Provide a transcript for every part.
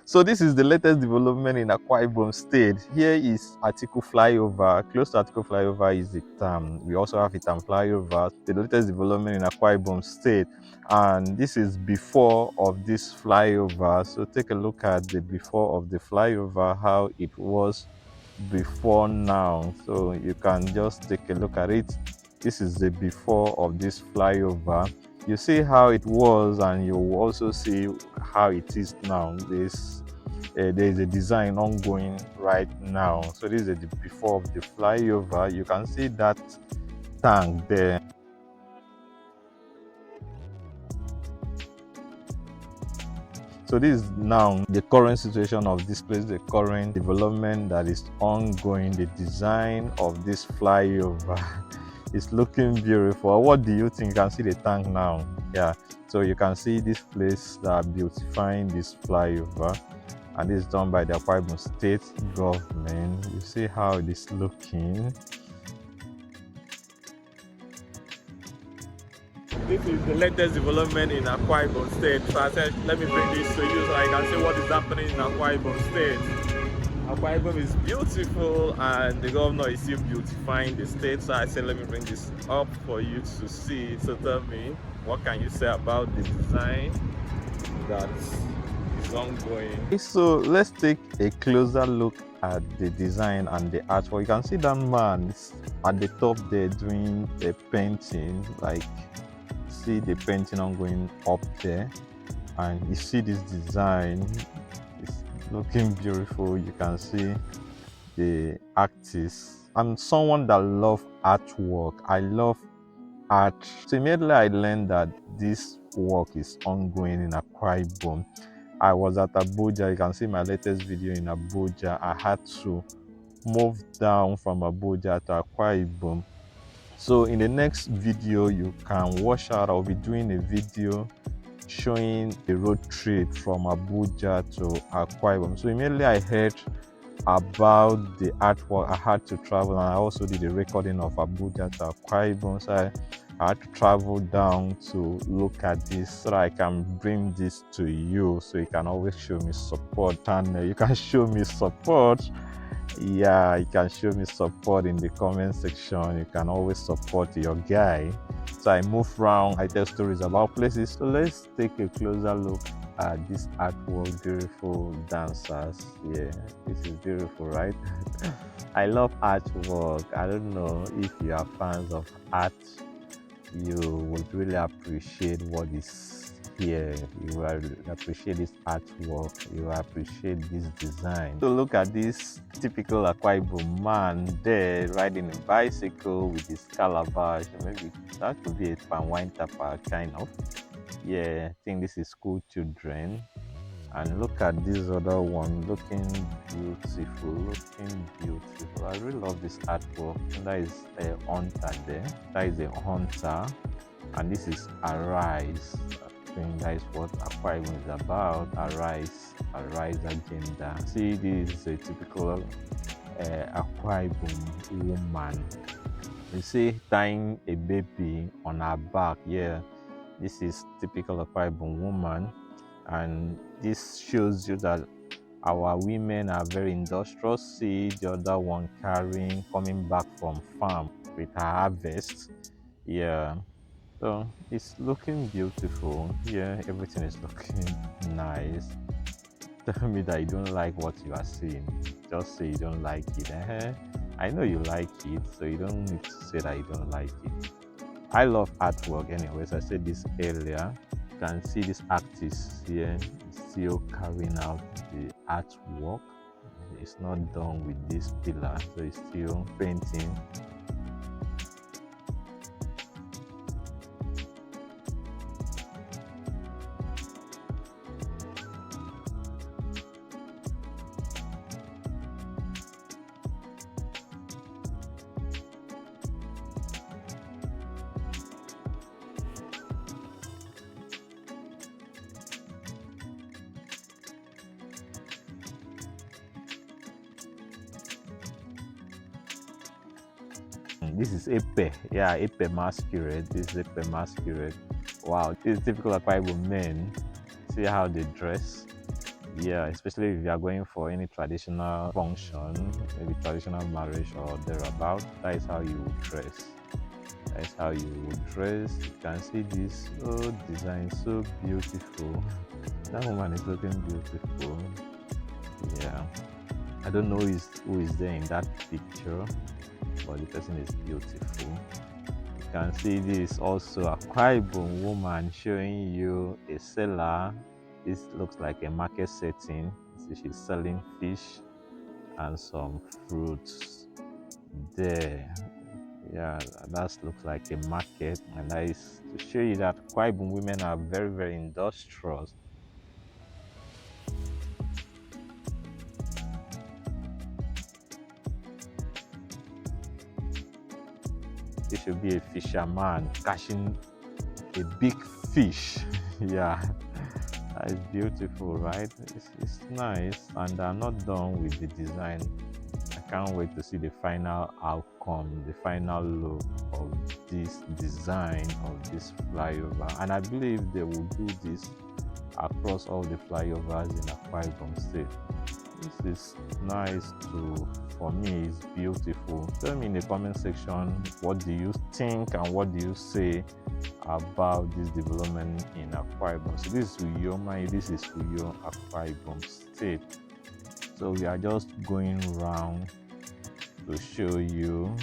So this is the latest development in Akwa Ibom State. Here is Article Flyover. Close to Article Flyover is the we also have Itam Flyover, the latest development in Akwa Ibom State. And this is before of this flyover. So take a look at the before of the flyover, how it was before now. So you can just take a look at it. This is the before of this flyover. You see how it was, and you will also see how it is now. There is a design ongoing right now. So this is the before of the flyover. You can see that tank there. So this is now the current situation of this place, the current development that is ongoing, the design of this flyover. It's looking beautiful. What do you think? You can see the tank now. Yeah, so you can see this place that beautifying this flyover, and this is done by the Akwa Ibom State government. You see how it is looking. This is the latest development in Akwa Ibom State. So I said, let me bring this to you so I can see what is happening in Akwa Ibom State. Akwa Ibom is beautiful, and the governor is still beautifying the state. So I said, let me bring this up for you to see. So tell me, what can you say about the design that is ongoing? So let's take a closer look at the design and the artwork. You can see that man is at the top there doing a painting. Like, see the painting ongoing up there, and you see this design. It's looking beautiful. You can see the artist. I'm someone that love artwork. I love art. So immediately I learned that this work is ongoing in Akwa Ibom. I was at Abuja. You can see my latest video in Abuja. I had to move down from Abuja to Akwa Ibom. So in the next video you can watch out, I'll be doing a video showing the road trip from Abuja to Akwa Ibom. So immediately I heard about the artwork, I had to travel, and I also did a recording of Abuja to Akwa Ibom. So I had to travel down to look at this so that I can bring this to you, so you can always show me support, and you can show me support. Yeah, you can show me support in the comment section. You can always support your guy. So I move around, I tell stories about places. So let's take a closer look at this artwork. Beautiful dancers. Yeah, this is beautiful, right? I love artwork. I don't know if you are fans of art, you would really appreciate what is here. You will appreciate this artwork, you will appreciate this design. So look at this typical Akwa Ibom man there riding a bicycle with his calabash. Maybe that could be a pan wine tapper kind of. Yeah, I think this is school children. And look at this other one, looking beautiful, looking beautiful. I really love this artwork. And that is a hunter there. That is a hunter, and this is Arise. I think that is what Akwa Ibom is about. Arise agenda. See, this is a typical Akwa Ibom woman. You see, tying a baby on her back. Yeah, this is typical Akwa Ibom woman. And this shows you that our women are very industrious. See the other one coming back from farm with her harvest. Yeah, so it's looking beautiful. Yeah, everything is looking nice. Tell me that you don't like what you are seeing. Just say you don't like it. I know you like it, so you don't need to say that you don't like it. I love artwork anyways. I said this earlier. You can see this artist here still carrying out the artwork. It's not done with this pillar, so it's still painting. This is Ekpene. Yeah, Ekpene masquerade. This is Ekpene masquerade. Wow, this is typical Akwa Ibom men. See how they dress. Yeah, especially if you are going for any traditional function, maybe traditional marriage or thereabout. That is how you would dress. That is how you would dress. You can see this design, so beautiful. That woman is looking beautiful. Yeah, I don't know who is there in that picture, but the person is beautiful. You can see this also a Akwa Ibom woman showing you a seller. This looks like a market setting. See, she's selling fish and some fruits there. Yeah, that looks like a market, and that is to show you that Akwa Ibom women are very, very industrious. This should be a fisherman catching a big fish. Yeah, that is beautiful, right? It's nice, and I'm not done with the design. I can't wait to see the final outcome, the final look of this design of this flyover. And I believe they will do this across all the flyovers in Akwa Ibom State. This is nice too. For me, it's beautiful. Tell me in the comment section, what do you think and what do you say about this development in Akwa Ibom? So this is Uyo, this is Uyo, Akwa Ibom State. So we are just going around to show you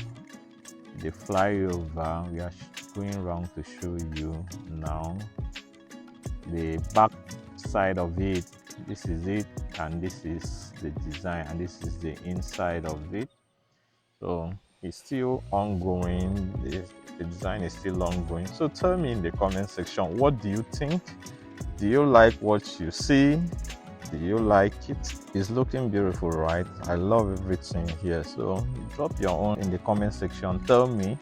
the flyover. We are going around to show you now the back side of it. This is it, and this is the design, and this is the inside of it. So it's still ongoing. The design is still ongoing. So tell me in the comment section, what do you think? Do you like what you see? Do you like it? It's looking beautiful, right? I love everything here. So drop your own in the comment section. Tell me,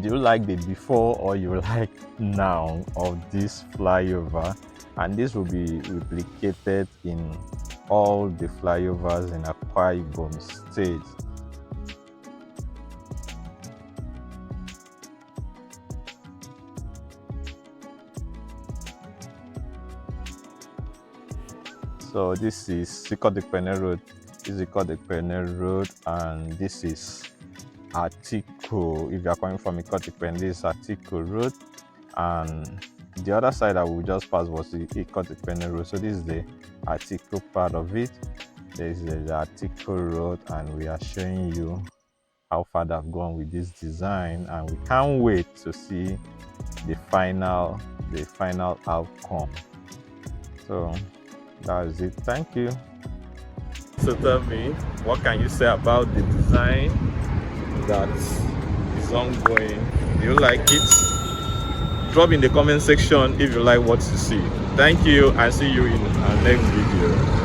do you like the before or you like now of this flyover? And this will be replicated in all the flyovers in Akwa Ibom State. So this is Ekpene Road. This is Ekpene Road, and this is Atiko. If you are coming from Ekpene, this is Atiko Road, and the other side that we just passed was the Ekpene Road. So this is the Atiko part of it. This is the Atiko Road, and we are showing you how far they've gone with this design, and we can't wait to see the final outcome. So that is it. Thank you. So tell me, what can you say about the design that is ongoing? Do you like it? Drop in the comment section if you like what you see. Thank you, and see you in our next video.